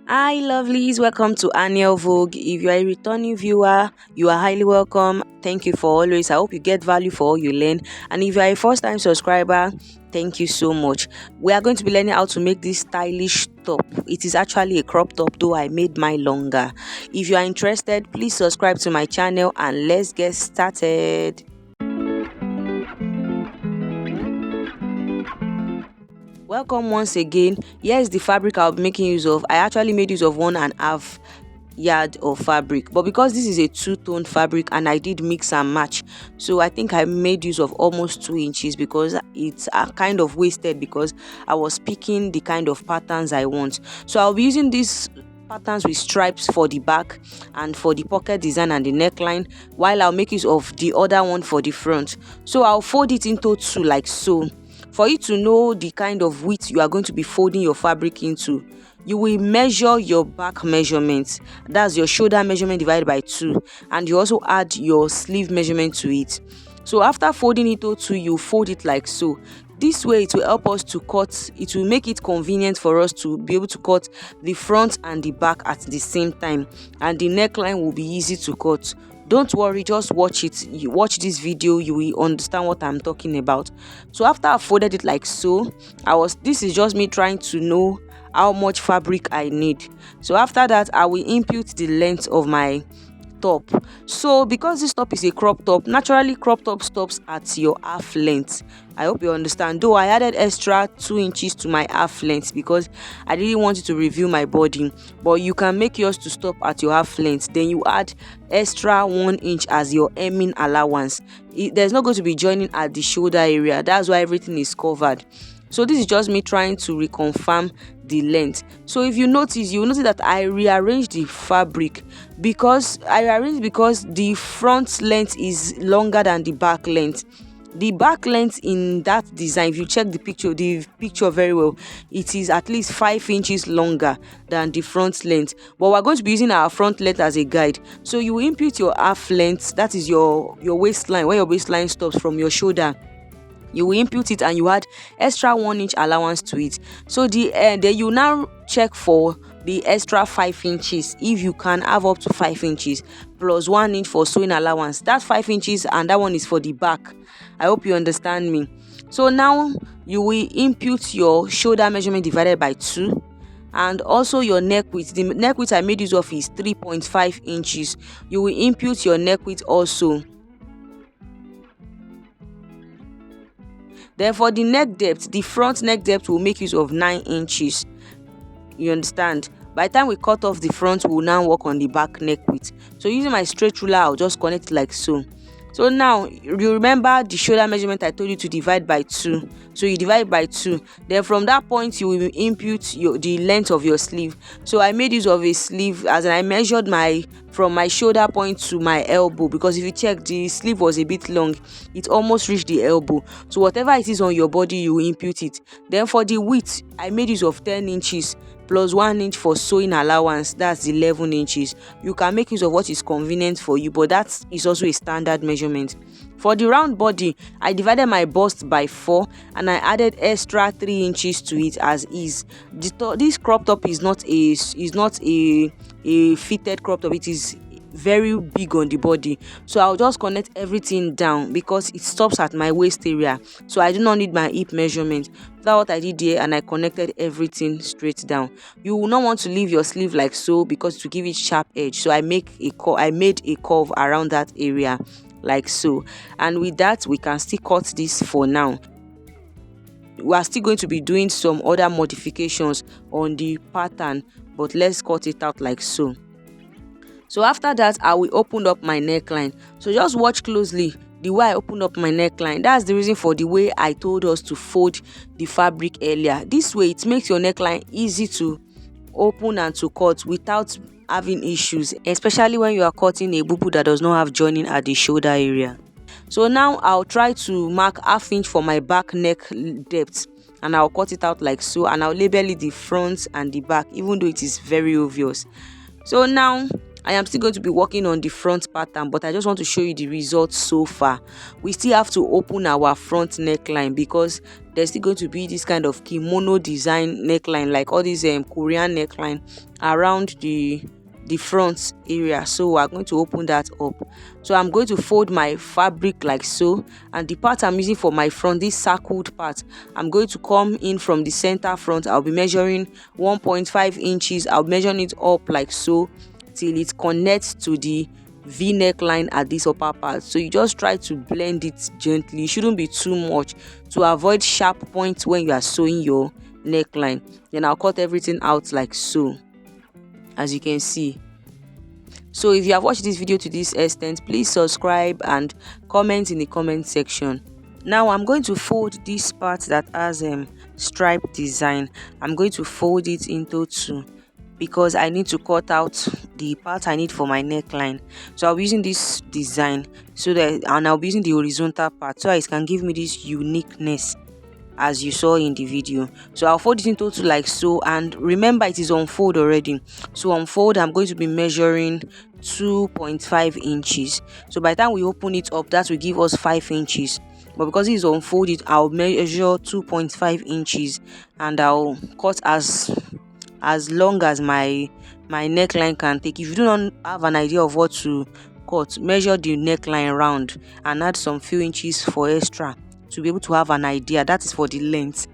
Hi, lovelies. Welcome to Aniiel Vogue. If you are a returning viewer, you are highly welcome. Thank you for always. I hope you get value for all you learn. And if you are a first time subscriber, thank you so much. We are going to be learning how to make this stylish top. It is actually a crop top, though I made mine longer. If you are interested, please subscribe to my channel and let's get started. Welcome once again. Here is the fabric I'll be making use of. I actually made use of 1.5 yard of fabric, but because this is a two-tone fabric and I did mix and match, so I think I made use of almost 2 inches because it's kind of wasted because I was picking the kind of patterns I want. So I'll be using these patterns with stripes for the back and for the pocket design and the neckline, while I'll make use of the other one for the front. So I'll fold it into two like so. For you to know the kind of width you are going to be folding your fabric into, you will measure your back measurement. That's your shoulder measurement divided by 2, and you also add your sleeve measurement to it. So after folding it to 2, you fold it like so. This way it will help us to cut. It will make it convenient for us to be able to cut the front and the back at the same time, and the neckline will be easy to cut. Don't worry, just watch it. You watch this video, you will understand what I'm talking about. So after I folded it like so, this is just me trying to know how much fabric I need. So after that, I will impute the length of my top. So because this top is a crop top, naturally crop top stops at your half length. I hope you understand, though I added extra 2 inches to my half length because I didn't want it to reveal my body, but you can make yours to stop at your half length. Then you add extra 1 inch as your hemming allowance. There's not going to be joining at the shoulder area. That's why everything is covered. So this is just me trying to reconfirm the length. So if you notice, you will notice that I rearranged the fabric because the front length is longer than the back length. The back length in that design, if you check the picture very well, it is at least 5 inches longer than the front length. But we're going to be using our front length as a guide. So you will impute your half length, that is your waistline, where your waistline stops from your shoulder. You will impute it and you add extra 1 inch allowance to it. So then you now check for the extra 5 inches. If you can have up to 5 inches plus 1 inch for sewing allowance, that's 5 inches, and that one is for the back. I hope you understand me. So now you will impute your shoulder measurement divided by 2, and also your neck width. The neck width I made use of is 3.5 inches. You will impute your neck width also. Then for the neck depth, the front neck depth will make use of 9 inches. You understand? By the time we cut off the front, we will now work on the back neck width. So using my straight ruler, I'll just connect it like so. So now you remember the shoulder measurement I told you to divide by 2. So you divide by 2. Then from that point you will impute the length of your sleeve. So I made use of a sleeve, as I measured from my shoulder point to my elbow, because if you check, the sleeve was a bit long. It almost reached the elbow. So whatever it is on your body, you will impute it. Then for the width, I made use of 10 inches plus 1 inch for sewing allowance. That's 11 inches. You can make use of what is convenient for you, but that is also a standard measurement. For the round body, I divided my bust by 4 and I added extra 3 inches to it as is. This crop top is not a fitted crop top. It is very big on the body, so I'll just connect everything down because it stops at my waist area, so I do not need my hip measurement. That's what I did here, and I connected everything straight down. You will not want to leave your sleeve like so because to give it sharp edge, so I made a curve around that area like so. And with that, we can still cut this for now. We are still going to be doing some other modifications on the pattern, but let's cut it out like so. So after that, I will open up my neckline. So just watch closely the way I open up my neckline. That's the reason for the way I told us to fold the fabric earlier. This way it makes your neckline easy to open and to cut without having issues, especially when you are cutting a bubu that does not have joining at the shoulder area. So now I'll try to mark ½ inch for my back neck depth, and I'll cut it out like so, and I'll label it the front and the back, even though it is very obvious. So now I am still going to be working on the front pattern, but I just want to show you the results so far. We still have to open our front neckline because there's still going to be this kind of kimono design neckline, like all these Korean neckline around the front area. So we're going to open that up. So I'm going to fold my fabric like so, and the part I'm using for my front, this circled part, I'm going to come in from the center front. I'll be measuring 1.5 inches. I'll measure it up like so till it connects to the V neckline at this upper part. So you just try to blend it gently. It shouldn't be too much to avoid sharp points when you are sewing your neckline. Then I'll cut everything out like so, as you can see. So if you have watched this video to this extent, please subscribe and comment in the comment section. Now I'm going to fold this part that has stripe design. I'm going to fold it into two because I need to cut out the part I need for my neckline. So I'll be using this design and I'll be using the horizontal part so it can give me this uniqueness as you saw in the video. So I'll fold it into two like so, and remember it is on fold already. So on fold I'm going to be measuring 2.5 inches. So by the time we open it up, that will give us 5 inches, but because it is on fold, I'll measure 2.5 inches and I'll cut as long as my neckline can take. If you do not have an idea of what to cut, measure the neckline round and add some few inches for extra to be able to have an idea. That is for the length.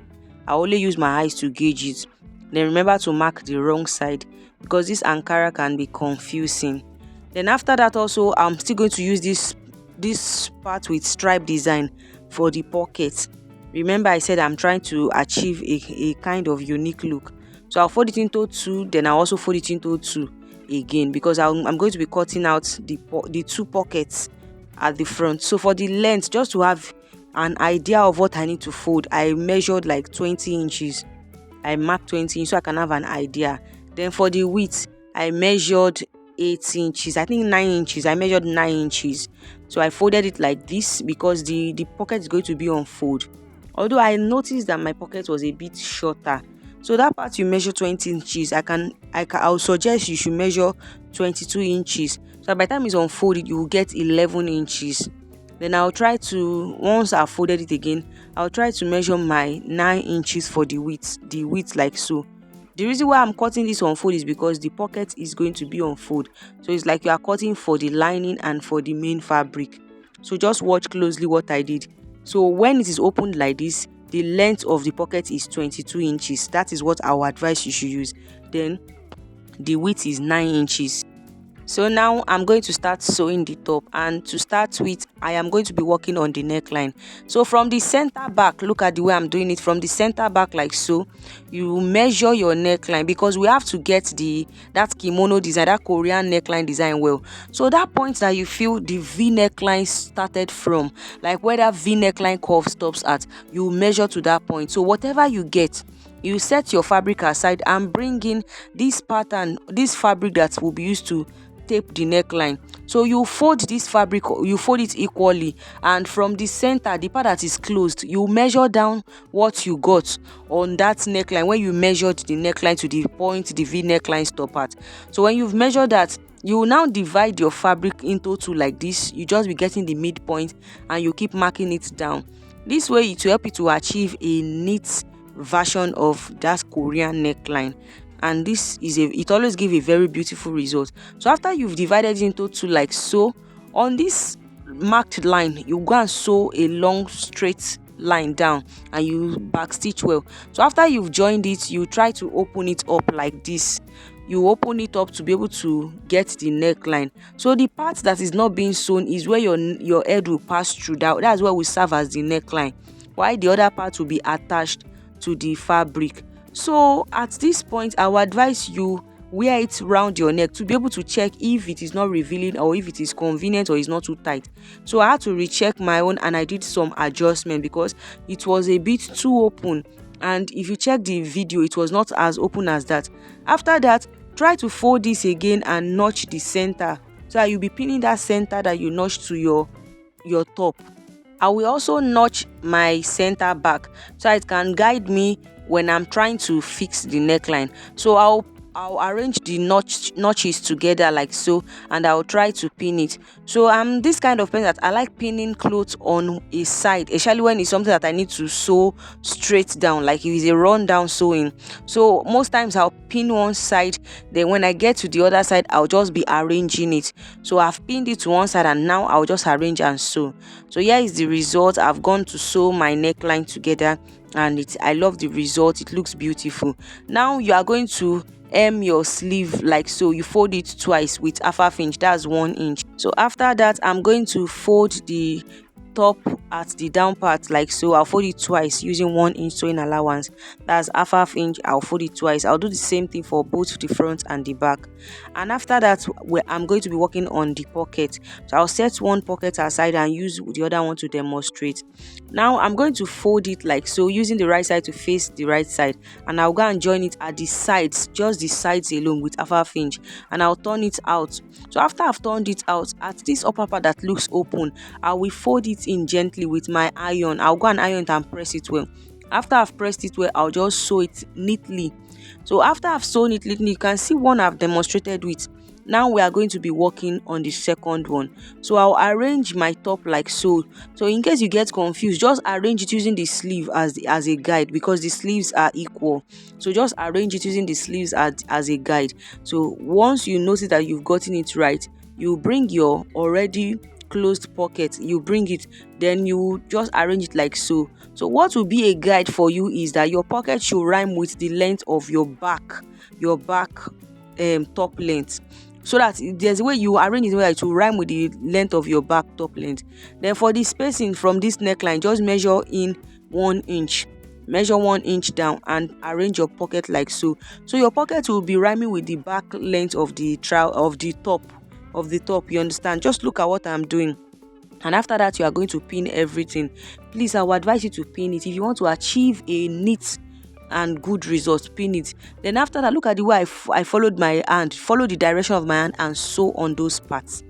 I only use my eyes to gauge it. Then remember to mark the wrong side because this Ankara can be confusing. Then after that also, I'm still going to use this part with stripe design for the pocket. Remember I said I'm trying to achieve a kind of unique look. So I'll fold it into two, then I'll also fold it into two again because I'm going to be cutting out the two pockets at the front. So for the length, just to have an idea of what I need to fold, I measured like 20 inches. I marked 20 inches so I can have an idea. Then for the width, I measured 8 inches. I think 9 inches. I measured 9 inches. So I folded it like this because the pocket is going to be on fold. Although I noticed that my pocket was a bit shorter. So that part you measure 20 inches. I'll suggest you should measure 22 inches. So by the time it's unfolded, you will get 11 inches. Then I'll try to, once I've folded it again, I'll try to measure my 9 inches for the width like so. The reason why I'm cutting this on fold is because the pocket is going to be on fold. So it's like you are cutting for the lining and for the main fabric. So just watch closely what I did. So when it is opened like this, the length of the pocket is 22 inches. That is what I would advise you should use. Then the width is 9 inches. So now I'm going to start sewing the top, and to start with, I am going to be working on the neckline. So from the center back, look at the way I'm doing it. From the center back like so, you measure your neckline because we have to get that kimono design, that Korean neckline design well. So that point that you feel the V neckline started from, like where that V neckline curve stops at, you measure to that point. So whatever you get, you set your fabric aside and bring in this pattern, this fabric that will be used to tape the neckline. So you fold this fabric, you fold it equally, and from the center, the part that is closed, you measure down what you got on that neckline when you measured the neckline to the point the V neckline stop at. So when you've measured that, you will now divide your fabric into two like this. You just be getting the midpoint and you keep marking it down. This way it will help you to achieve a neat version of that Korean neckline, and it always gives a very beautiful result. So after you've divided it into two like so, on this marked line you go and sew a long straight line down and you back stitch well. So after you've joined it, you try to open it up like this. You open it up to be able to get the neckline. So the part that is not being sewn is where your head will pass through. That's where will serve as the neckline, while the other part will be attached to the fabric. So at this point, I will advise you wear it round your neck to be able to check if it is not revealing or if it is convenient or is not too tight. So I had to recheck my own and I did some adjustment because it was a bit too open, and if you check the video, it was not as open as that. After that, try to fold this again and notch the center, so you'll be pinning that center that you notched to your top. I will also notch my center back so it can guide me when I'm trying to fix the neckline. So I'll I'll arrange the notches together like so, and I'll try to pin it. So I'm this kind of person that I like pinning clothes on a side, especially when it's something that I need to sew straight down, like if it's a run down sewing. So most times I'll pin one side, then when I get to the other side I'll just be arranging it. So I've pinned it to one side and now I'll just arrange and sew. So here is the result. I've gone to sew my neckline together, and I love the result. It looks beautiful. Now you are going to hem your sleeve like so. You fold it twice with half inch, that's 1 inch. So after that I'm going to fold the top at the down part like so. I'll fold it twice using 1 inch sewing allowance, that's half inch. I'll fold it twice. I'll do the same thing for both the front and the back. And after that, I'm going to be working on the pocket. So I'll set one pocket aside and use the other one to demonstrate. Now I'm going to fold it like so, using the right side to face the right side, and I'll go and join it at the sides, just the sides alone with half inch, and I'll turn it out. So after I've turned it out, at this upper part that looks open, I will fold it in gently with my iron. I'll go and iron it and press it well. After I've pressed it well, I'll just sew it neatly. So after I've sewn it neatly, you can see one I've demonstrated with. Now we are going to be working on the second one. So I'll arrange my top like so. So in case you get confused, just arrange it using the sleeve as a guide, because the sleeves are equal. So just arrange it using the sleeves as a guide. So once you notice that you've gotten it right, you bring your already closed pocket, you bring it, then you just arrange it like so. So what will be a guide for you is that your pocket should rhyme with the length of your back top length, so that there's a way you arrange it where it will rhyme with the length of your back top length. Then for the spacing from this neckline, just measure in 1 inch. Measure 1 inch down and arrange your pocket like so. So your pocket will be rhyming with the back length of the top. You understand? Just look at what I'm doing. And after that, you are going to pin everything. Please, I would advise you to pin it if you want to achieve a neat and good result. Pin it. Then after that, look at the way I followed my hand, follow the direction of my hand and sew on those parts.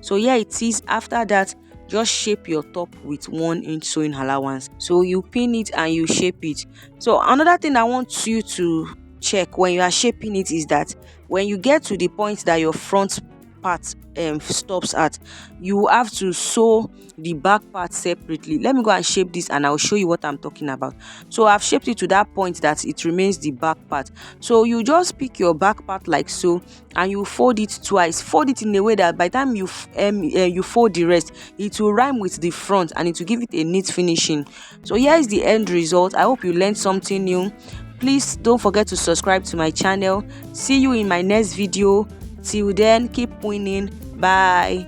So here it is. After that, just shape your top with 1 inch sewing allowance. So you pin it and you shape it. So another thing I want you to check when you are shaping it is that when you get to the point that your front part stops at, you have to sew the back part separately. Let me go and shape this and I'll show you what I'm talking about. So I've shaped it to that point that it remains the back part. So you just pick your back part like so and you fold it twice. Fold it in a way that by the time you fold the rest, it will rhyme with the front and it will give it a neat finishing. So here is the end result. I hope you learned something new. Please don't forget to subscribe to my channel. See you in my next video. Till then, keep winning. Bye.